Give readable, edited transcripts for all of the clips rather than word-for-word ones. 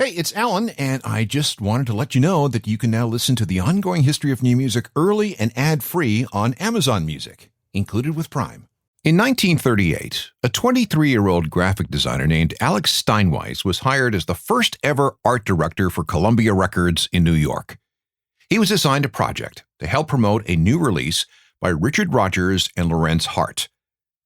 Hey, it's Alan, and I just wanted to let you know that you can now listen to the ongoing history of new music early and ad-free on Amazon Music, included with Prime. In 1938, a 23-year-old graphic designer named Alex Steinweiss was hired as the first ever art director for Columbia Records in New York. He was assigned a project to help promote a new release by Richard Rodgers and Lorenz Hart.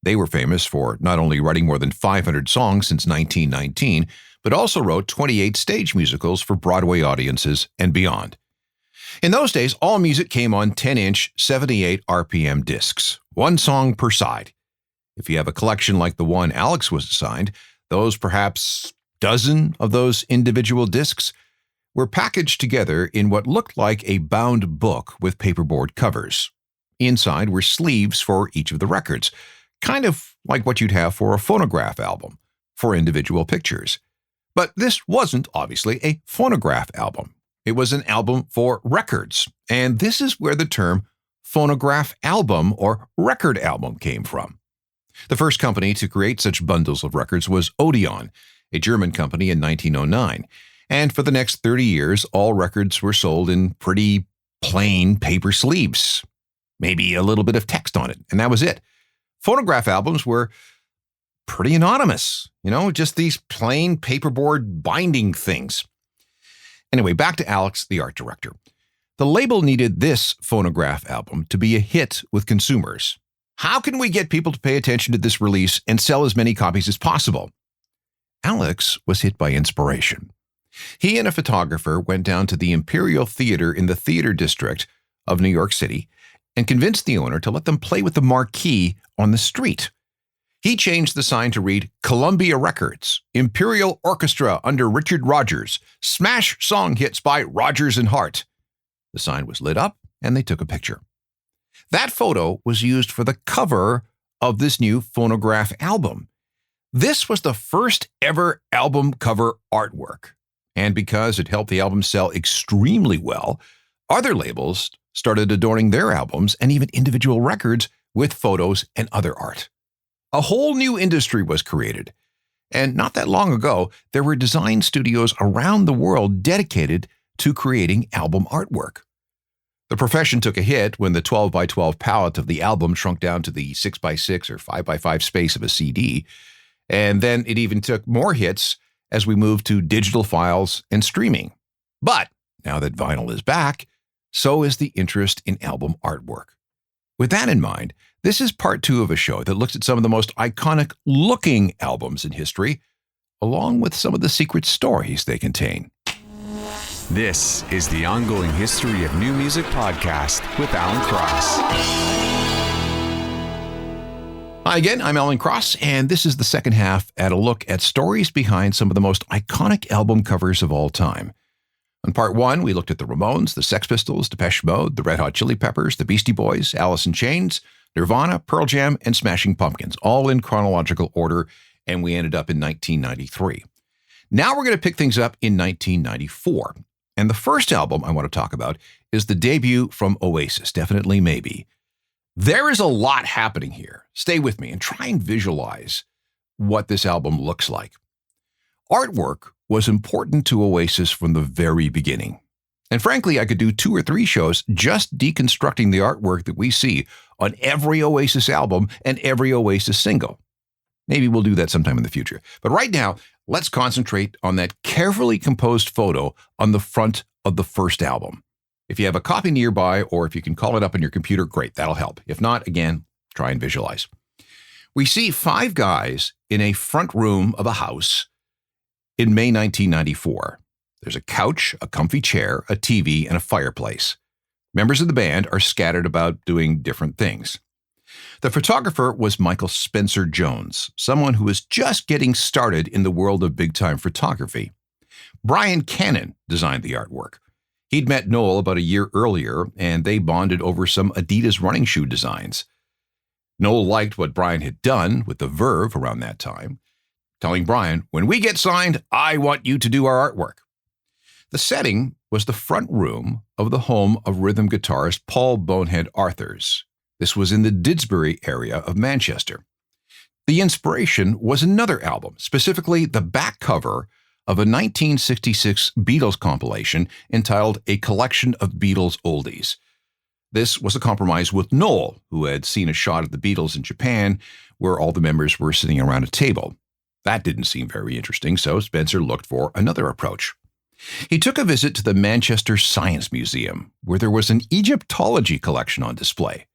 They were famous for not only writing more than 500 songs since 1919, but also wrote 28 stage musicals for Broadway audiences and beyond. In those days, all music came on 10-inch, 78 RPM discs, one song per side. If you have a collection like the one Alex was assigned, those perhaps dozen of those individual discs were packaged together in what looked like a bound book with paperboard covers. Inside were sleeves for each of the records, kind of like what you'd have for a phonograph album, for individual pictures. But this wasn't, obviously, a phonograph album. It was an album for records, and this is where the term phonograph album or record album came from. The first company to create such bundles of records was Odeon, a German company in 1909, and for the next 30 years, all records were sold in pretty plain paper sleeves, maybe a little bit of text on it, and that was it. Phonograph albums were pretty anonymous, just these plain paperboard binding things. Anyway, back to Alex, the art director. The label needed this phonograph album to be a hit with consumers. How can we get people to pay attention to this release and sell as many copies as possible? Alex was hit by inspiration. He and a photographer went down to the Imperial Theater in the Theater District of New York City and convinced the owner to let them play with the marquee on the street. He changed the sign to read Columbia Records, Imperial Orchestra under Richard Rodgers, smash song hits by Rodgers and Hart. The sign was lit up and they took a picture. That photo was used for the cover of this new phonograph album. This was the first ever album cover artwork. And because it helped the album sell extremely well, other labels started adorning their albums and even individual records with photos and other art. A whole new industry was created. And not that long ago, there were design studios around the world dedicated to creating album artwork. The profession took a hit when the 12x12 palette of the album shrunk down to the 6x6 or 5x5 space of a CD. And then it even took more hits as we moved to digital files and streaming. But now that vinyl is back, so is the interest in album artwork. With that in mind, this is part 2 of a show that looks at some of the most iconic looking albums in history, along with some of the secret stories they contain. This is the Ongoing History of New Music podcast with Alan Cross. Hi again, I'm Alan Cross, and this is the second half at a look at stories behind some of the most iconic album covers of all time. In part 1, we looked at the Ramones, the Sex Pistols, Depeche Mode, the Red Hot Chili Peppers, the Beastie Boys, Alice in Chains, Nirvana, Pearl Jam, and Smashing Pumpkins, all in chronological order, and we ended up in 1993. Now we're going to pick things up in 1994. And the first album I want to talk about is the debut from Oasis, Definitely Maybe. There is a lot happening here. Stay with me and try and visualize what this album looks like. Artwork was important to Oasis from the very beginning. And frankly, I could do 2 or 3 shows just deconstructing the artwork that we see on every Oasis album and every Oasis single. Maybe we'll do that sometime in the future. But right now, let's concentrate on that carefully composed photo on the front of the first album. If you have a copy nearby, or if you can call it up on your computer, great, that'll help. If not, again, try and visualize. We see 5 guys in a front room of a house in May 1994. There's a couch, a comfy chair, a TV, and a fireplace. Members of the band are scattered about doing different things. The photographer was Michael Spencer Jones, someone who was just getting started in the world of big-time photography. Brian Cannon designed the artwork. He'd met Noel about a year earlier, and they bonded over some Adidas running shoe designs. Noel liked what Brian had done with the Verve around that time, telling Brian, "When we get signed, I want you to do our artwork." The setting was the front room of the home of rhythm guitarist Paul Bonehead Arthurs. This was in the Didsbury area of Manchester. The inspiration was another album, specifically the back cover of a 1966 Beatles compilation entitled A Collection of Beatles Oldies. This was a compromise with Noel, who had seen a shot of the Beatles in Japan, where all the members were sitting around a table. That didn't seem very interesting, so Spencer looked for another approach. He took a visit to the Manchester Science Museum, where there was an Egyptology collection on display.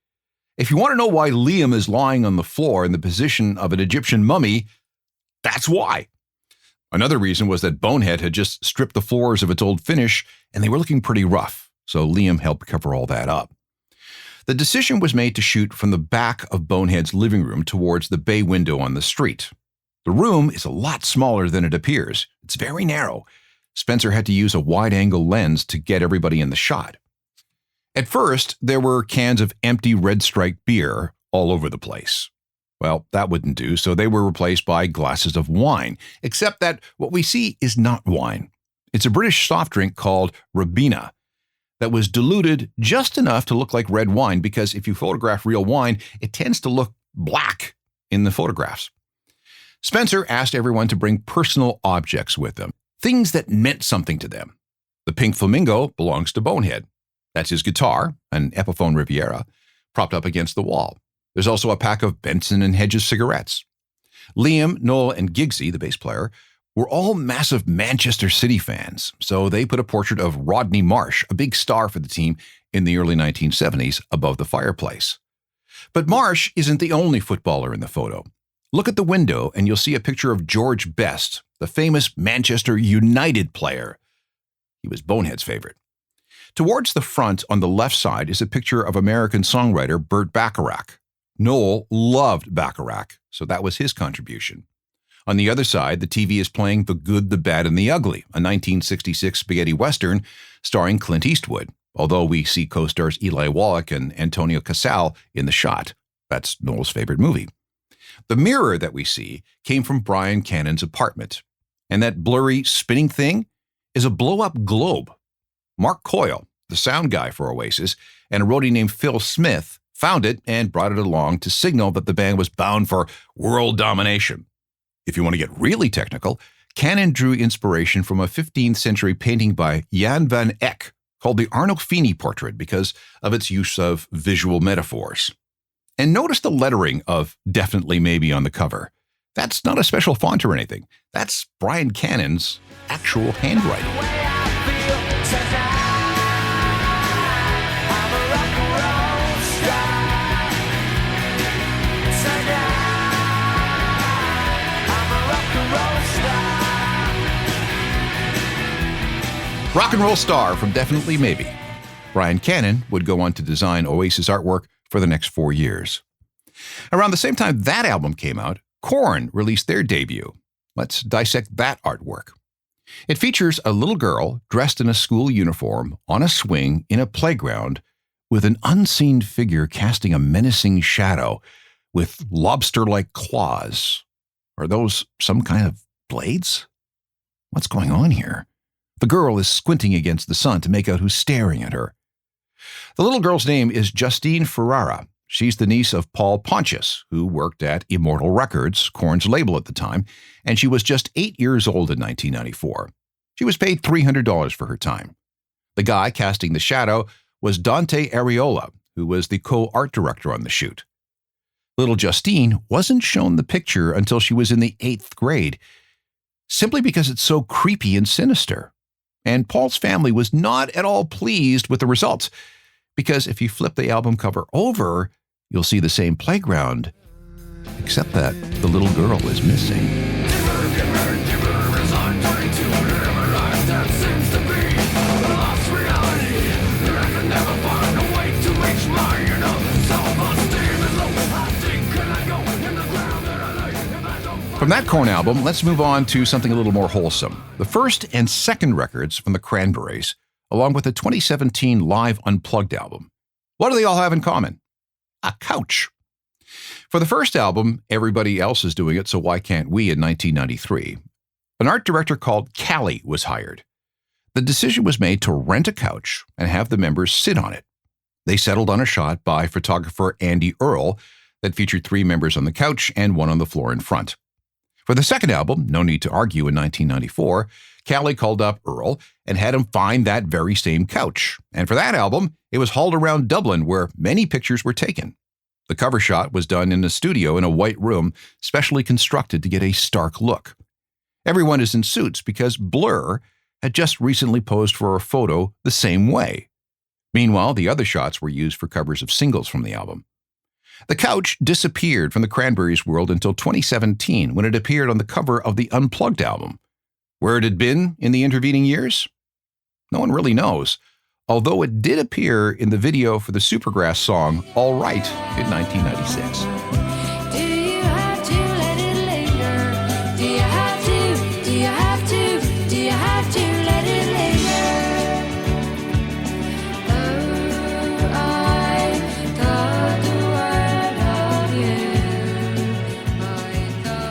If you want to know why Liam is lying on the floor in the position of an Egyptian mummy, that's why. Another reason was that Bonehead had just stripped the floors of its old finish, and they were looking pretty rough, so Liam helped cover all that up. The decision was made to shoot from the back of Bonehead's living room towards the bay window on the street. The room is a lot smaller than it appears. It's very narrow. Spencer had to use a wide-angle lens to get everybody in the shot. At first, there were cans of empty Red Stripe beer all over the place. Well, that wouldn't do, so they were replaced by glasses of wine, except that what we see is not wine. It's a British soft drink called Ribena that was diluted just enough to look like red wine, because if you photograph real wine, it tends to look black in the photographs. Spencer asked everyone to bring personal objects with them, things that meant something to them. The pink flamingo belongs to Bonehead. That's his guitar, an Epiphone Riviera, propped up against the wall. There's also a pack of Benson and Hedges cigarettes. Liam, Noel, and Giggsy, the bass player, were all massive Manchester City fans, so they put a portrait of Rodney Marsh, a big star for the team in the early 1970s, above the fireplace. But Marsh isn't the only footballer in the photo. Look at the window and you'll see a picture of George Best, the famous Manchester United player. He was Bonehead's favorite. Towards the front on the left side is a picture of American songwriter Burt Bacharach. Noel loved Bacharach, so that was his contribution. On the other side, the TV is playing The Good, the Bad, and the Ugly, a 1966 spaghetti western starring Clint Eastwood, although we see co-stars Eli Wallach and Antonio Casal in the shot. That's Noel's favorite movie. The mirror that we see came from Brian Cannon's apartment, and that blurry spinning thing is a blow-up globe. Mark Coyle, the sound guy for Oasis, and a roadie named Phil Smith found it and brought it along to signal that the band was bound for world domination. If you want to get really technical, Cannon drew inspiration from a 15th century painting by Jan van Eyck called the Arnolfini portrait because of its use of visual metaphors. And notice the lettering of Definitely Maybe on the cover. That's not a special font or anything. That's Brian Cannon's actual handwriting. Rock and roll star from Definitely Maybe. Brian Cannon would go on to design Oasis artwork for the next 4 years. Around the same time that album came out, Korn released their debut. Let's dissect that artwork. It features a little girl dressed in a school uniform on a swing in a playground with an unseen figure casting a menacing shadow with lobster-like claws. Are those some kind of blades? What's going on here? The girl is squinting against the sun to make out who's staring at her. The little girl's name is Justine Ferrara. She's the niece of Paul Pontius, who worked at Immortal Records, Korn's label at the time, and she was just 8 years old in 1994. She was paid $300 for her time. The guy casting the shadow was Dante Areola, who was the co-art director on the shoot. Little Justine wasn't shown the picture until she was in the 8th grade, simply because it's so creepy and sinister. And Paul's family was not at all pleased with the results, because if you flip the album cover over, you'll see the same playground, except that the little girl is missing. From that Korn album, let's move on to something a little more wholesome. The first and second records from the Cranberries, along with the 2017 Live Unplugged album. What do they all have in common? A couch. For the first album, everybody else is doing it, so why can't we in 1993? An art director called Callie was hired. The decision was made to rent a couch and have the members sit on it. They settled on a shot by photographer Andy Earle that featured 3 members on the couch and 1 on the floor in front. For the second album, No Need to Argue in 1994, Callie called up Earl and had him find that very same couch. And for that album, it was hauled around Dublin where many pictures were taken. The cover shot was done in a studio in a white room, specially constructed to get a stark look. Everyone is in suits because Blur had just recently posed for a photo the same way. Meanwhile, the other shots were used for covers of singles from the album. The couch disappeared from the Cranberries' world until 2017 when it appeared on the cover of the Unplugged album. Where it had been in the intervening years? No one really knows, although it did appear in the video for the Supergrass song All Right in 1996.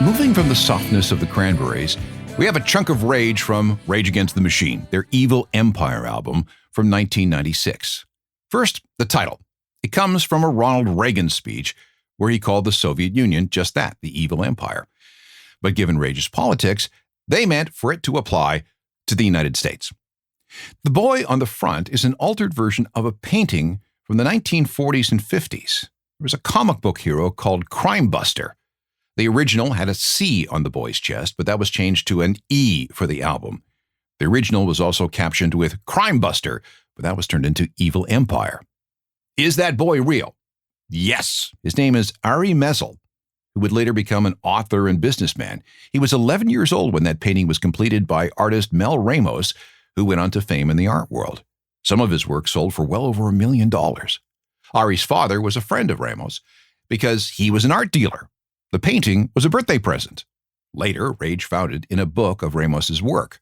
Moving from the softness of the Cranberries, we have a chunk of rage from Rage Against the Machine, their Evil Empire album from 1996. First, the title. It comes from a Ronald Reagan speech where he called the Soviet Union just that, the Evil Empire. But given Rage's politics, they meant for it to apply to the United States. The boy on the front is an altered version of a painting from the 1940s and 50s. There was a comic book hero called Crime Buster. The original had a C on the boy's chest, but that was changed to an E for the album. The original was also captioned with Crime Buster, but that was turned into Evil Empire. Is that boy real? Yes. His name is Ari Mezel, who would later become an author and businessman. He was 11 years old when that painting was completed by artist Mel Ramos, who went on to fame in the art world. Some of his work sold for well over $1 million. Ari's father was a friend of Ramos because he was an art dealer. The painting was a birthday present. Later, Rage found it in a book of Ramos's work.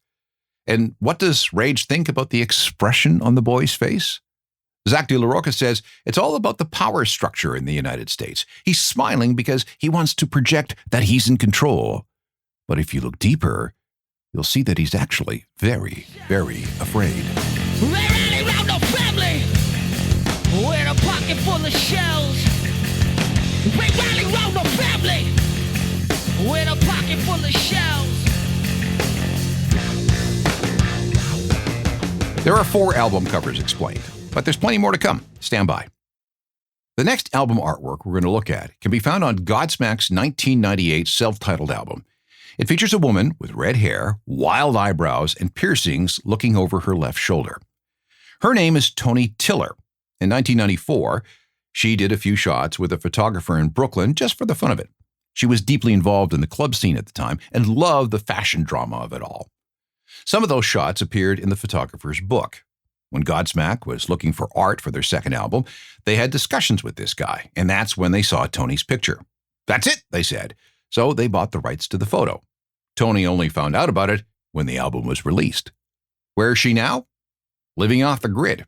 And what does Rage think about the expression on the boy's face? Zach De La Roca says it's all about the power structure in the United States. He's smiling because he wants to project that he's in control. But if you look deeper, you'll see that he's actually very, very afraid. Rally round the family with a pocket full of shells. We rally round the family with a pocket full of shells. There are 4 album covers explained, but there's plenty more to come. Stand by. The next album artwork we're going to look at can be found on Godsmack's 1998 self-titled album. It features a woman with red hair, wild eyebrows, and piercings looking over her left shoulder. Her name is Toni Tiller. In 1994, she did a few shots with a photographer in Brooklyn just for the fun of it. She was deeply involved in the club scene at the time and loved the fashion drama of it all. Some of those shots appeared in the photographer's book. When Godsmack was looking for art for their second album, they had discussions with this guy, and that's when they saw Toni's picture. That's it, they said. So they bought the rights to the photo. Toni only found out about it when the album was released. Where is she now? Living off the grid.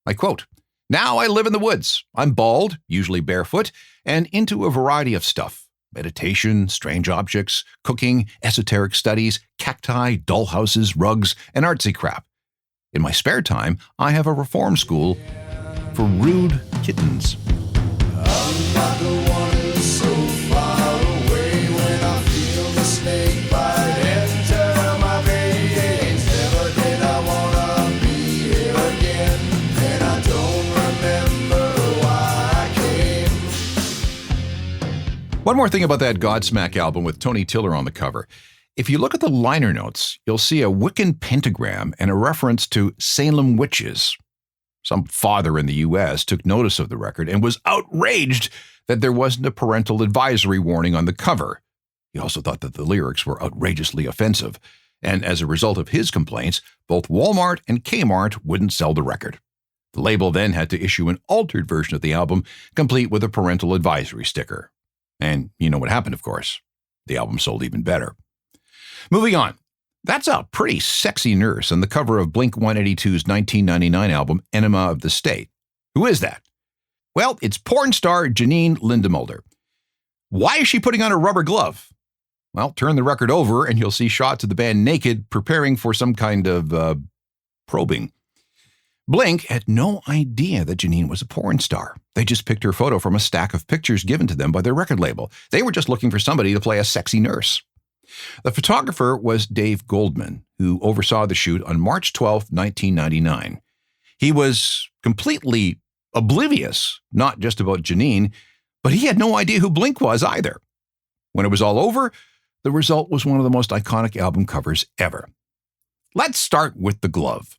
I quote, "Now I live in the woods. I'm bald, usually barefoot, and into a variety of stuff. Meditation, strange objects, cooking, esoteric studies, cacti, dollhouses, rugs, and artsy crap. In my spare time, I have a reform school for rude kittens." I'm not the one who's so far away when I feel the snake bite enter my veins. Never did I wanna be here again, and I don't remember why I came. One more thing about that Godsmack album with Toni Tiller on the cover. If you look at the liner notes, you'll see a Wiccan pentagram and a reference to Salem witches. Some father in the U.S. took notice of the record and was outraged that there wasn't a parental advisory warning on the cover. He also thought that the lyrics were outrageously offensive, and as a result of his complaints, both Walmart and Kmart wouldn't sell the record. The label then had to issue an altered version of the album, complete with a parental advisory sticker. And you know what happened, of course. The album sold even better. Moving on. That's a pretty sexy nurse on the cover of Blink-182's 1999 album, Enema of the State. Who is that? Well, it's porn star Janine Lindemulder. Why is she putting on a rubber glove? Well, turn the record over and you'll see shots of the band naked, preparing for some kind of probing. Blink had no idea that Janine was a porn star. They just picked her photo from a stack of pictures given to them by their record label. They were just looking for somebody to play a sexy nurse. The photographer was Dave Goldman, who oversaw the shoot on March 12, 1999. He was completely oblivious, not just about Janine, but he had no idea who Blink was either. When it was all over, the result was one of the most iconic album covers ever. Let's start with the glove.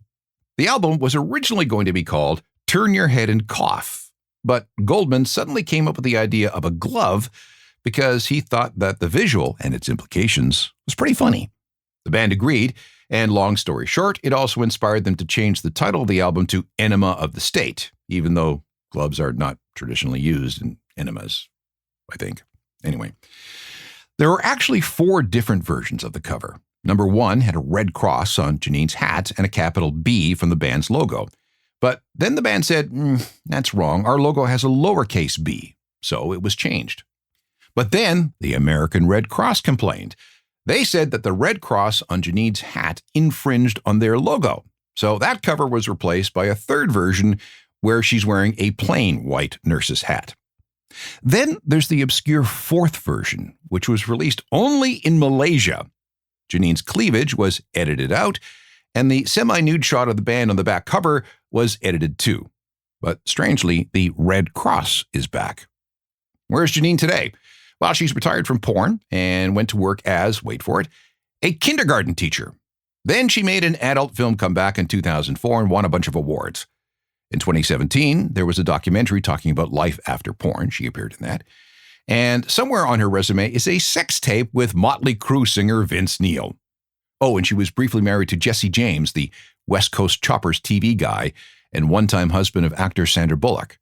The album was originally going to be called Turn Your Head and Cough, but Goldman suddenly came up with the idea of a glove because he thought that the visual and its implications was pretty funny. The band agreed, and long story short, it also inspired them to change the title of the album to Enema of the State, even though gloves are not traditionally used in enemas, I think. Anyway, there are actually 4 different versions of the cover. Number 1 had a red cross on Janine's hat and a capital B from the band's logo. But then the band said, that's wrong. Our logo has a lowercase b, so it was changed. But then the American Red Cross complained. They said that the red cross on Janine's hat infringed on their logo. So that cover was replaced by a 3rd version where she's wearing a plain white nurse's hat. Then there's the obscure 4th version, which was released only in Malaysia. Janine's cleavage was edited out, and the semi-nude shot of the band on the back cover was edited too. But strangely, the red cross is back. Where's Janine today? Well, she's retired from porn and went to work as, wait for it, a kindergarten teacher. Then she made an adult film comeback in 2004 and won a bunch of awards. In 2017, there was a documentary talking about life after porn. She appeared in that. And somewhere on her resume is a sex tape with Motley Crue singer Vince Neil. Oh, and she was briefly married to Jesse James, the West Coast Choppers TV guy and one-time husband of actor Sandra Bullock.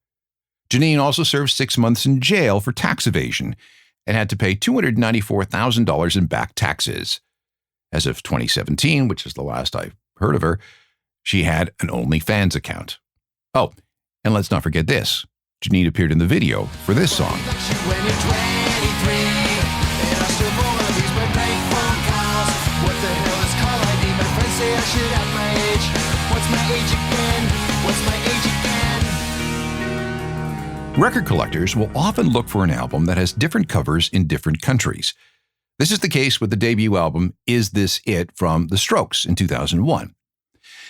Janine also served 6 months in jail for tax evasion and had to pay $294,000 in back taxes. As of 2017, which is the last I heard of her, she had an OnlyFans account. Oh, and let's not forget this. Janine appeared in the video for this song. Record collectors will often look for an album that has different covers in different countries. This is the case with the debut album, Is This It? From The Strokes in 2001.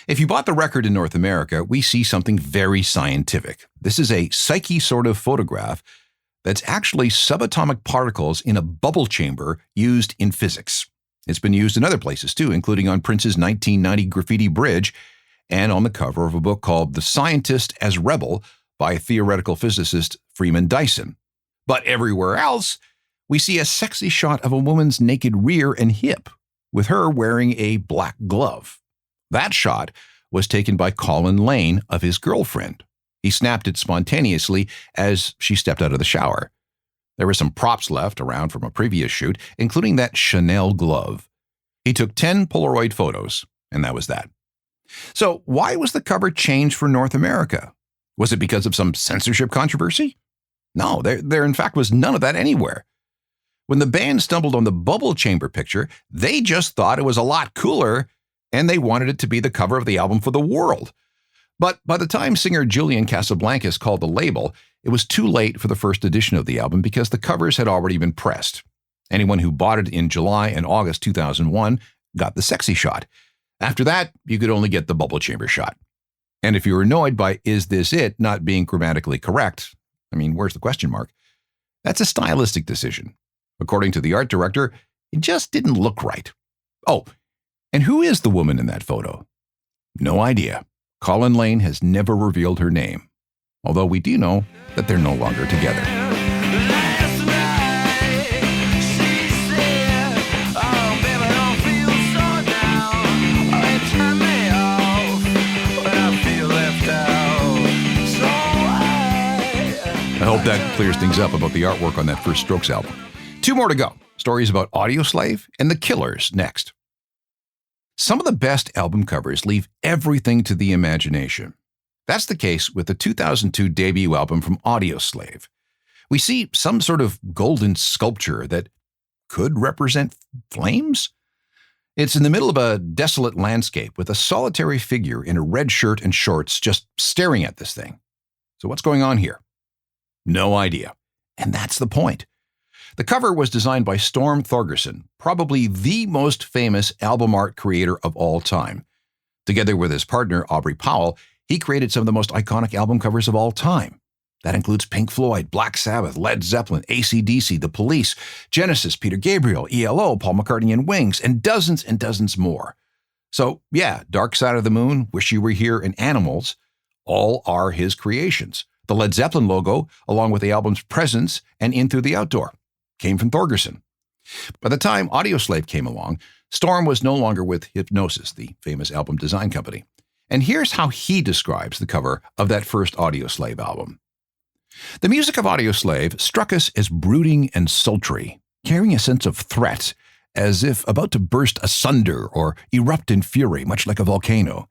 If you bought the record in North America, we see something very scientific. This is a psyche sort of photograph that's actually subatomic particles in a bubble chamber used in physics. It's been used in other places too, including on Prince's 1990 graffiti bridge and on the cover of a book called The Scientist as Rebel by theoretical physicist Freeman Dyson. But everywhere else, we see a sexy shot of a woman's naked rear and hip, with her wearing a black glove. That shot was taken by Colin Lane of his girlfriend. He snapped it spontaneously as she stepped out of the shower. There were some props left around from a previous shoot, including that Chanel glove. He took 10 Polaroid photos, and that was that. So why was the cover changed for North America? Was it because of some censorship controversy? No, there in fact was none of that anywhere. When the band stumbled on the bubble chamber picture, they just thought it was a lot cooler, and they wanted it to be the cover of the album for the world. But by the time singer Julian Casablancas called the label, it was too late for the first edition of the album because the covers had already been pressed. Anyone who bought it in July and August 2001 got the sexy shot. After that, you could only get the bubble chamber shot. And if you were annoyed by Is This It not being grammatically correct, where's the question mark? That's a stylistic decision. According to the art director, it just didn't look right. Oh, and who is the woman in that photo? No idea. Colin Lane has never revealed her name, although we do know that they're no longer together. I hope that clears things up about the artwork on that first Strokes album. 2 more to go. Stories about Audioslave and The Killers next. Some of the best album covers leave everything to the imagination. That's the case with the 2002 debut album from Audioslave. We see some sort of golden sculpture that could represent flames? It's in the middle of a desolate landscape with a solitary figure in a red shirt and shorts just staring at this thing. So what's going on here? No idea. And that's the point. The cover was designed by Storm Thorgerson, probably the most famous album art creator of all time. Together with his partner, Aubrey Powell, he created some of the most iconic album covers of all time. That includes Pink Floyd, Black Sabbath, Led Zeppelin, AC/DC, The Police, Genesis, Peter Gabriel, ELO, Paul McCartney and Wings, and dozens more. So, yeah, Dark Side of the Moon, Wish You Were Here, and Animals all are his creations. The Led Zeppelin logo, along with the album's Presence and In Through the Outdoor, came from Thorgerson. By the time Audioslave came along, Storm was no longer with Hipgnosis, the famous album design company. And here's how he describes the cover of that first Audioslave album. The music of Audioslave struck us as brooding and sultry, carrying a sense of threat, as if about to burst asunder or erupt in fury, much like a volcano.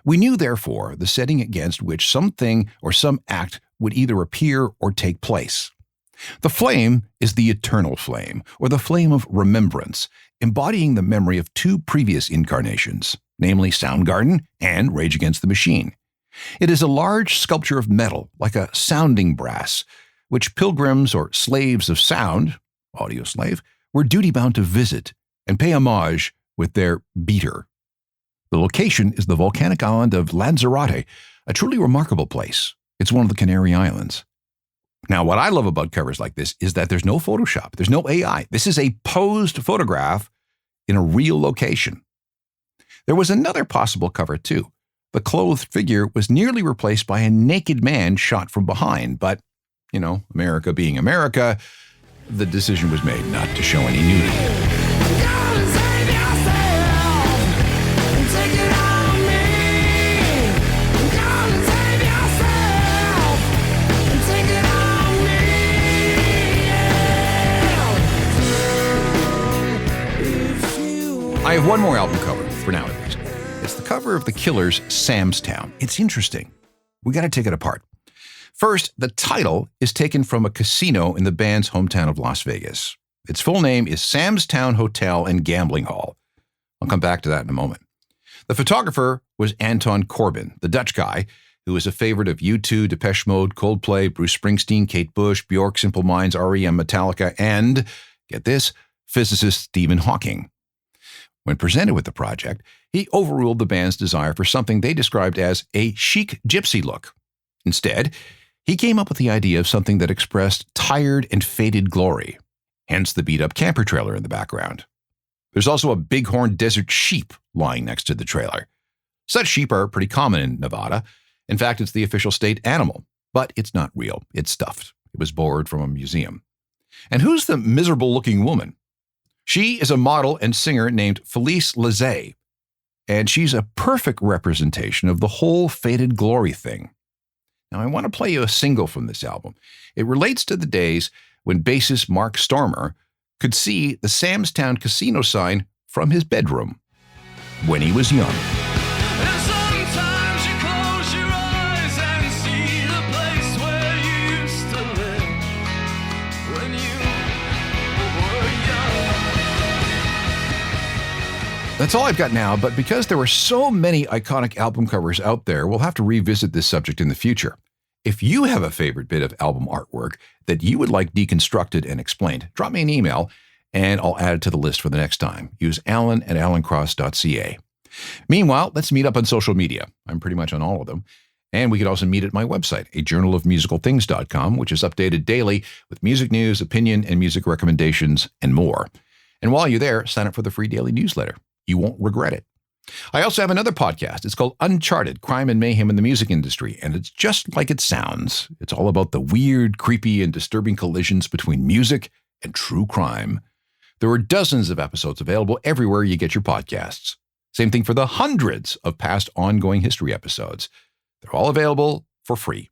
We knew, therefore, the setting against which something or some act would either appear or take place. The flame is the eternal flame, or the flame of remembrance, embodying the memory of two previous incarnations, namely Soundgarden and Rage Against the Machine. It is a large sculpture of metal, like a sounding brass, which pilgrims or slaves of sound, Audioslave, were duty-bound to visit and pay homage with their beater. The location is the volcanic island of Lanzarote, a truly remarkable place. It's one of the Canary Islands. Now, what I love about covers like this is that there's no Photoshop, there's no AI. This is a posed photograph in a real location. There was another possible cover, too. The clothed figure was nearly replaced by a naked man shot from behind, but, America being America, the decision was made not to show any nudity. I have one more album cover, for now at least. It's the cover of The Killers' Sam's Town. It's interesting. We got to take it apart. First, the title is taken from a casino in the band's hometown of Las Vegas. Its full name is Sam's Town Hotel and Gambling Hall. I'll come back to that in a moment. The photographer was Anton Corbijn, the Dutch guy, who was a favorite of U2, Depeche Mode, Coldplay, Bruce Springsteen, Kate Bush, Bjork, Simple Minds, REM, Metallica, and, get this, physicist Stephen Hawking. When presented with the project, he overruled the band's desire for something they described as a chic gypsy look. Instead, he came up with the idea of something that expressed tired and faded glory, hence the beat-up camper trailer in the background. There's also a bighorn desert sheep lying next to the trailer. Such sheep are pretty common in Nevada. In fact, it's the official state animal, but it's not real. It's stuffed. It was borrowed from a museum. And who's the miserable-looking woman? She is a model and singer named Felice Lizet, and she's a perfect representation of the whole faded glory thing. Now, I want to play you a single from this album. It relates to the days when bassist Mark Stormer could see the Sam's Town casino sign from his bedroom when he was young. And sometimes you close your eyes and see the place where you used to live when you were young. That's all I've got now, but because there are so many iconic album covers out there, we'll have to revisit this subject in the future. If you have a favorite bit of album artwork that you would like deconstructed and explained, drop me an email and I'll add it to the list for the next time. Use alan@alancross.ca. Meanwhile, let's meet up on social media. I'm pretty much on all of them. And we could also meet at my website, ajournalofmusicalthings.com, which is updated daily with music news, opinion, and music recommendations, and more. And while you're there, sign up for the free daily newsletter. You won't regret it. I also have another podcast. It's called Uncharted, Crime and Mayhem in the Music Industry, and it's just like it sounds. It's all about the weird, creepy, and disturbing collisions between music and true crime. There are dozens of episodes available everywhere you get your podcasts. Same thing for the hundreds of past ongoing history episodes. They're all available for free.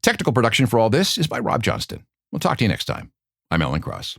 Technical production for all this is by Rob Johnston. We'll talk to you next time. I'm Alan Cross.